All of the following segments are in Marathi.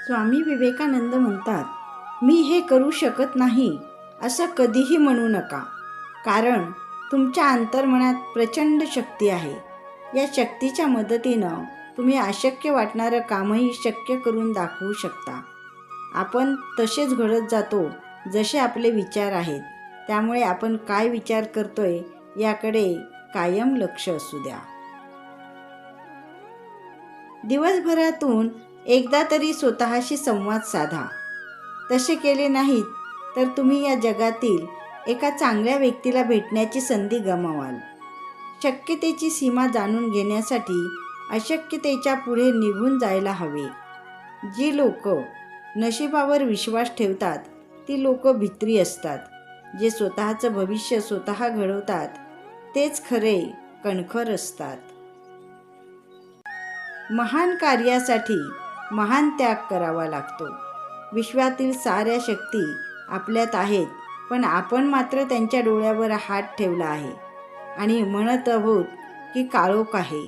स्वामी विवेकानंद म्हणतात, मी हे करू शकत नाही असं कधीही म्हणू नका, कारण तुमच्या अंतर्मनात प्रचंड शक्ती आहे. या शक्तीच्या मदतीनं तुम्ही अशक्य वाटणारं कामही शक्य करून दाखवू शकता. आपण तसेच घडत जातो जसे आपले विचार आहेत. त्यामुळे आपण काय विचार करतोय याकडे कायम लक्ष असू द्या. दिवसभरातून एकदा तरी स्वतःशी संवाद साधा. तसे केले नाहीत तर तुम्ही या जगातील एका चांगल्या व्यक्तीला भेटण्याची संधी गमावाल. शक्यतेची सीमा जाणून घेण्यासाठी अशक्यतेच्या पुढे निघून जायला हवे. जी लोक नशिबावर विश्वास ठेवतात ती लोक भित्री असतात. जे स्वतःचं भविष्य स्वतः घडवतात तेच खरे कणखर असतात. महान कार्यासाठी महान त्याग करावा लागतो. विश्वातील साऱ्या शक्ती आपल्यात आहेत, पण आपण मात्र त्यांच्या डोळ्यावर हात ठेवला आहे आणि म्हणत आहोत की काळोख आहे.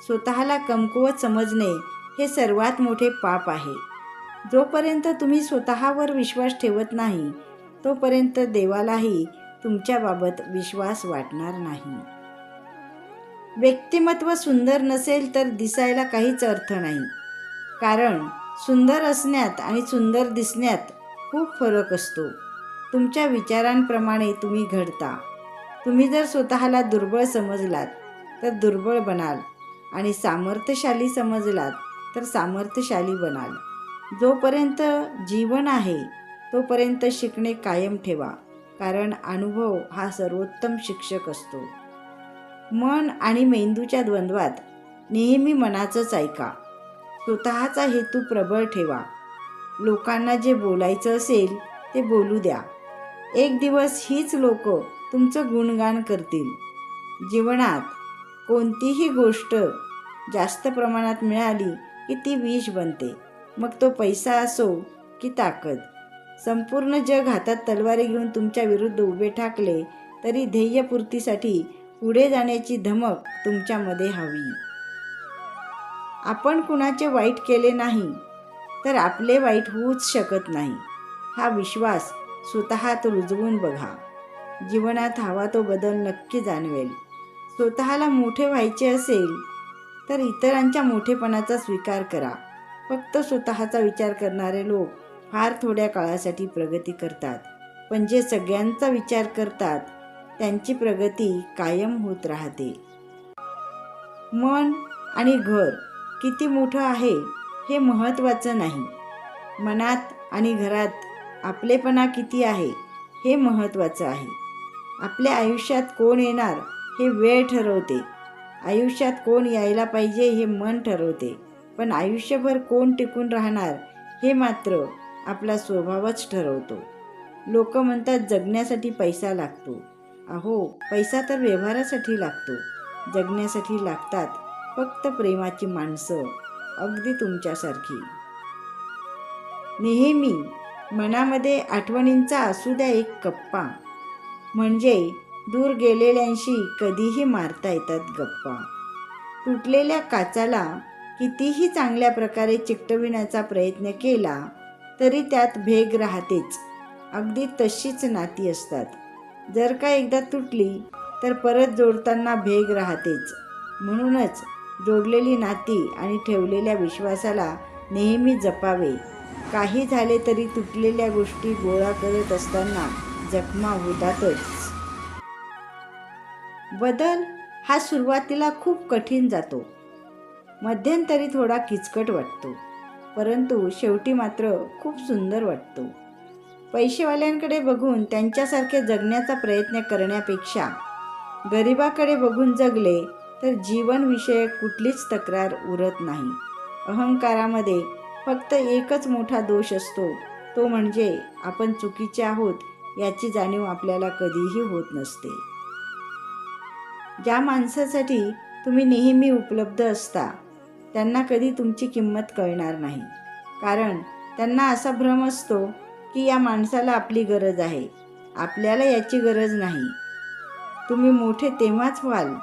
स्वतःला कमकुवत समजणे हे सर्वात मोठे पाप आहे. जोपर्यंत तुम्ही स्वतःवर विश्वास ठेवत नाही तोपर्यंत देवालाही तुमच्याबाबत विश्वास वाटणार नाही. व्यक्तिमत्व सुंदर नसेल तर दिसायला काहीच अर्थ नाही, कारण सुंदर असण्यात आणि सुंदर दिसण्यात खूप फरक असतो. तुमच्या विचारांप्रमाणे तुम्ही घडता. तुम्ही जर स्वतःला दुर्बळ समजलात तर दुर्बळ बनाल आणि सामर्थ्यशाली समजलात तर सामर्थ्यशाली बनाल. जोपर्यंत जीवन आहे तोपर्यंत शिकणे कायम ठेवा, कारण अनुभव हा सर्वोत्तम शिक्षक असतो. मन आणि मेंदूच्या द्वंद्वात नेहमी मनाचंच ऐका. स्वतःचा हेतू प्रबळ ठेवा. लोकांना जे बोलायचं असेल ते बोलू द्या. एक दिवस हीच लोक तुमचं गुणगान करतील. जीवनात कोणतीही गोष्ट जास्त प्रमाणात मिळाली की ती विष बनते, मग तो पैसा असो की ताकद. संपूर्ण जग हातात तलवारी घेऊन तुमच्या विरुद्ध उभे ठाकले तरी ध्येयपूर्तीसाठी पुढे जाण्याची धमक तुमच्यामध्ये हवी. आपण कुणाचे वाईट केले नाही तर आपले वाईट होऊच शकत नाही, हा विश्वास स्वतःत रुजवून बघा. जीवनात हवा तो बदल नक्की जाणवेल. स्वतःला मोठे व्हायचे असेल तर इतरांच्या मोठेपणाचा स्वीकार करा. फक्त स्वतःचा विचार करणारे लोक फार थोड्या काळासाठी प्रगती करतात, पण जे सगळ्यांचा विचार करतात त्यांची प्रगती कायम होत राहते. मन आणि घर किती मोठं आहे हे महत्त्वाचं नाही, मनात आणि घरात आपलेपणा किती आहे हे महत्त्वाचं आहे. आपल्या आयुष्यात कोण येणार हे वेळ ठरवते. आयुष्यात कोण यायला पाहिजे हे मन ठरवते, पण आयुष्यभर कोण टिकून राहणार हे मात्र आपला स्वभावच ठरवतो. लोक म्हणतात जगण्यासाठी पैसा लागतो. अहो, पैसा तर व्यवहारासाठी लागतो. जगण्यासाठी लागतात फक्त प्रेमाची माणसं, अगदी तुमच्यासारखी. नेहमी मनामध्ये आठवणींचा असू द्या एक कप्पा, म्हणजे दूर गेलेल्यांशी कधीही मारता येतात गप्पा. तुटलेल्या काचाला कितीही चांगल्या प्रकारे चिकटविण्याचा प्रयत्न केला तरी त्यात भेग राहतेच. अगदी तशीच नाती असतात. जर का एकदा तुटली तर परत जोडताना भेग राहतेच. म्हणूनच जोडलेली नाती आणि ठेवलेल्या विश्वासाला नेहमी जपावे. काही झाले तरी तुटलेल्या गोष्टी गोळा करत असताना जखमा होतातच. बदल हा सुरुवातीला खूप कठीण जातो, मध्यंतरी थोडा किचकट वाटतो, परंतु शेवटी मात्र खूप सुंदर वाटतो. पैसेवाल्यांकडे बघून त्यांच्यासारखे जगण्याचा प्रयत्न करण्यापेक्षा गरिबाकडे बघून जगले तर जीवनविषयक कुठलीच तक्रार उरत नाही. अहंकारामध्ये फक्त एकच मोठा दोष असतो, तो म्हणजे आपण चुकीचे आहोत याची जाणीव आपल्याला कधीही होत नसते. ज्या माणसासाठी तुम्ही नेहमी उपलब्ध असता त्यांना कधी तुमची किंमत कळणार नाही, कारण त्यांना असा भ्रम असतो की या माणसाला आपली गरज आहे, आपल्याला याची गरज नाही. तुम्ही मोठे तेव्हाच व्हाल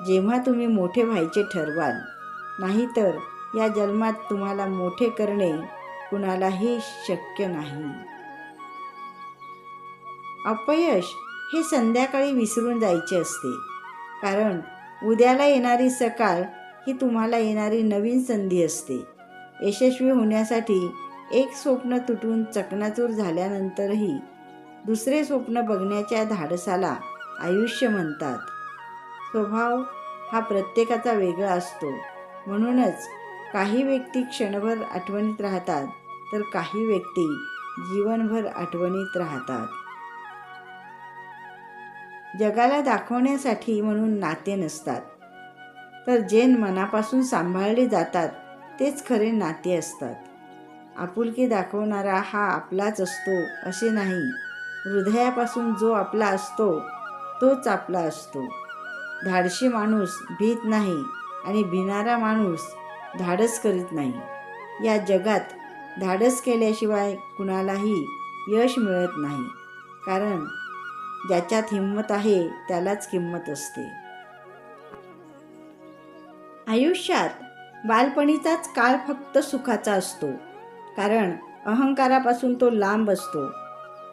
जेव्हा तुम्ही मोठे व्हायचे ठरवाल, नाहीतर या जन्मात तुम्हाला मोठे करणे कुणालाही शक्य नाही. अपयश हे संध्याकाळी विसरून जायचे असते, कारण उद्याला येणारी सकाळ ही तुम्हाला येणारी नवीन संधी असते. यशस्वी होण्यासाठी एक स्वप्न तुटून चकनाचूर झाल्यानंतरही दुसरे स्वप्न बघण्याच्या धाडसाला आयुष्य म्हणतात. स्वभाव हा प्रत्येकाचा वेगळा असतो, म्हणूनच काही व्यक्ती क्षणभर आठवणीत राहतात, तर काही व्यक्ती जीवनभर आठवणीत राहतात. जगाला दाखवण्यासाठी म्हणून नाते नसतात, तर जे मनापासून सांभाळले जातात तेच खरे नाते असतात. आपुलकी दाखवणारा हा आपलाच असतो असे नाही. हृदयापासून जो आपला असतो तोच आपला असतो. धाडशी माणूस भीत नाही आणि भिणारा माणूस धाडस करीत नाही. या जगात धाडस केल्याशिवाय कुणालाही यश मिळत नाही, कारण ज्याच्यात हिंमत आहे त्यालाच किंमत असते. आयुष्यात बालपणीचाच काळ फक्त सुखाचा असतो, कारण अहंकारापासून तो लांब असतो.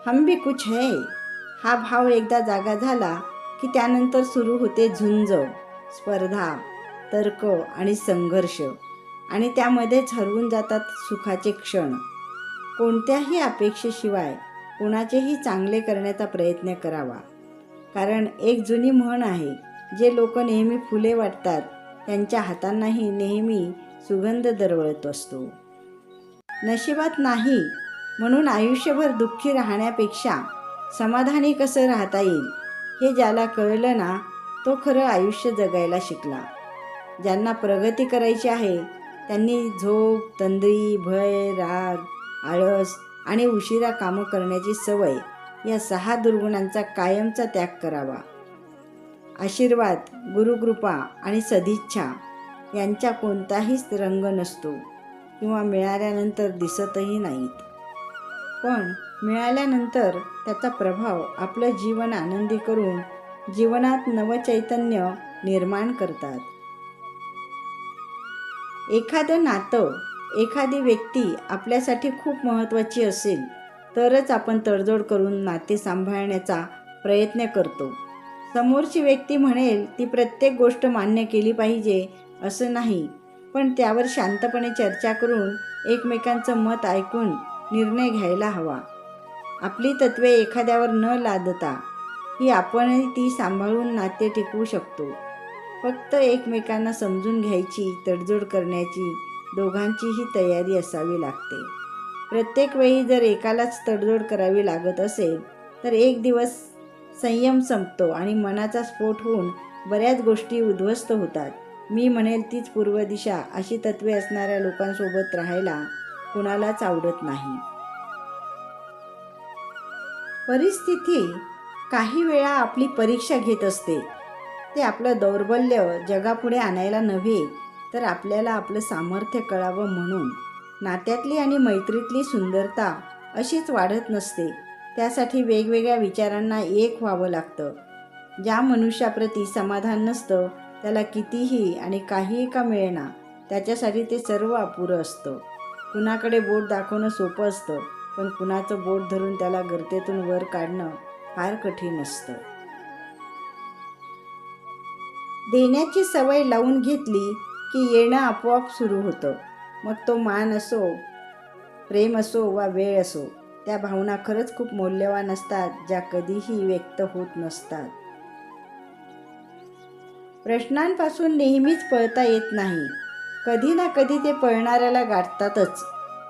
हम भी कुछ है हा भाव एकदा जागा झाला की त्यानंतर सुरू होते झुंज, स्पर्धा, तर्क आणि संघर्ष, आणि त्यामध्येच हरवून जातात सुखाचे क्षण. कोणत्याही अपेक्षेशिवाय कोणाचेही चांगले करण्याचा प्रयत्न करावा, कारण एक जुनी म्हण आहे, जे लोक नेहमी फुले वाटतात त्यांच्या हातांनाही नेहमी सुगंध दरवळत असतो. नशिबात नाही म्हणून आयुष्यभर दुःखी राहण्यापेक्षा समाधानी कसं राहता येईल हे ज्याला कळलं ना, तो खरं आयुष्य जगायला शिकला. ज्यांना प्रगती करायची आहे त्यांनी झोप, तंद्री, भय, राग, आळस आणि उशिरा कामं करण्याची सवय या 6 दुर्गुणांचा कायमचा त्याग करावा. आशीर्वाद, गुरुकृपा आणि सदिच्छा यांचा कोणताहीच रंग नसतो किंवा मिळाल्यानंतर दिसतही नाहीत, पण मिळाल्यानंतर त्याचा प्रभाव आपलं जीवन आनंदी करून जीवनात नवचैतन्य निर्माण करतात. एखादं नातं, एखादी व्यक्ती आपल्यासाठी खूप महत्त्वाची असेल तरच आपण तडजोड करून नाते सांभाळण्याचा प्रयत्न करतो. समोरची व्यक्ती म्हणेल ती प्रत्येक गोष्ट मान्य केली पाहिजे असं नाही, पण त्यावर शांतपणे चर्चा करून एकमेकांचं मत ऐकून निर्णय घ्यायला हवा. आपली तत्त्वे एखाद्यावर न लादता ही आपणही ती सांभाळून नाते टिकवू शकतो. फक्त एकमेकांना समजून घ्यायची, तडजोड करण्याची दोघांचीही तयारी असावी लागते. प्रत्येक वेळी जर एकालाच तडजोड करावी लागत असेल तर एक दिवस संयम संपतो आणि मनाचा स्फोट होऊन बऱ्याच गोष्टी उद्ध्वस्त होतात. मी म्हणेल तीच पूर्व दिशा अशी तत्त्वे असणाऱ्या लोकांसोबत राहायला कुणालाच आवडत नाही. परिस्थिती काही वेळा आपली परीक्षा घेत असते. ते आपलं दौर्बल्य जगापुढे आणायला नव्हे, तर आपल्याला आपलं सामर्थ्य कळावं म्हणून. नात्यातली आणि मैत्रीतली सुंदरता अशीच वाढत नसते. त्यासाठी वेगवेगळ्या विचारांना एक व्हावं लागतं. ज्या मनुष्याप्रती समाधान नसतं त्याला कितीही आणि काहीही का मिळेना, त्याच्यासाठी ते सर्व अपुरं असतं. कुणाकडे बोट दाखवणं सोपं असतं, पण कुणाचं बोट धरून त्याला गर्तेतून वर काढणं फार कठीण असतं. देण्याची सवय लावून घेतली की येणं आपोआप सुरू होतं. मग तो मान असो, प्रेम असो वा वेळ असो. त्या भावना खरंच खूप मौल्यवान असतात, ज्या कधीही व्यक्त होत नसतात. प्रश्नांपासून नेहमीच पळता येत नाही. कधी ना कधी ते पळणाऱ्याला गाठतातच.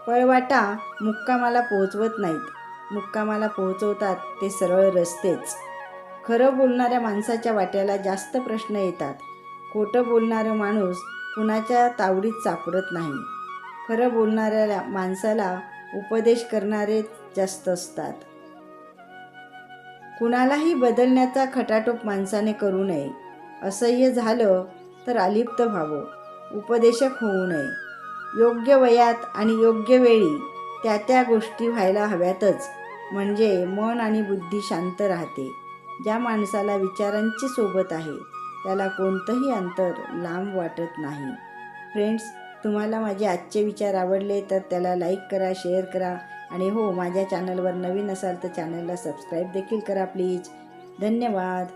पळवाटा मुक्कामाला पोहोचवत नाहीत, मुक्कामाला पोहोचवतात ते सरळ रस्तेच. खरं बोलणाऱ्या माणसाच्या वाट्याला जास्त प्रश्न येतात. खोटं बोलणारं माणूस कुणाच्या तावडीत सापडत नाही. खरं बोलणाऱ्या माणसाला उपदेश करणारे जास्त असतात. कुणालाही बदलण्याचा खटाटोप माणसाने करू नये. असह्य झालं तर अलिप्त व्हावं, उपदेशक होऊ नये. योग्य वयात आणि योग्य वेळी त्या गोष्टी व्हायला हव्यातच, म्हणजे मन आणि बुद्धी शांत राहते. ज्या माणसाला विचारांची सोबत आहे त्याला कोणतंही अंतर लांब वाटत नाही. फ्रेंड्स, तुम्हाला माझे आजचे विचार आवडले तर त्याला लाईक करा, शेअर करा आणि हो, माझ्या चॅनलवर नवीन असाल तर चॅनलला सबस्क्राईब देखील करा प्लीज. धन्यवाद.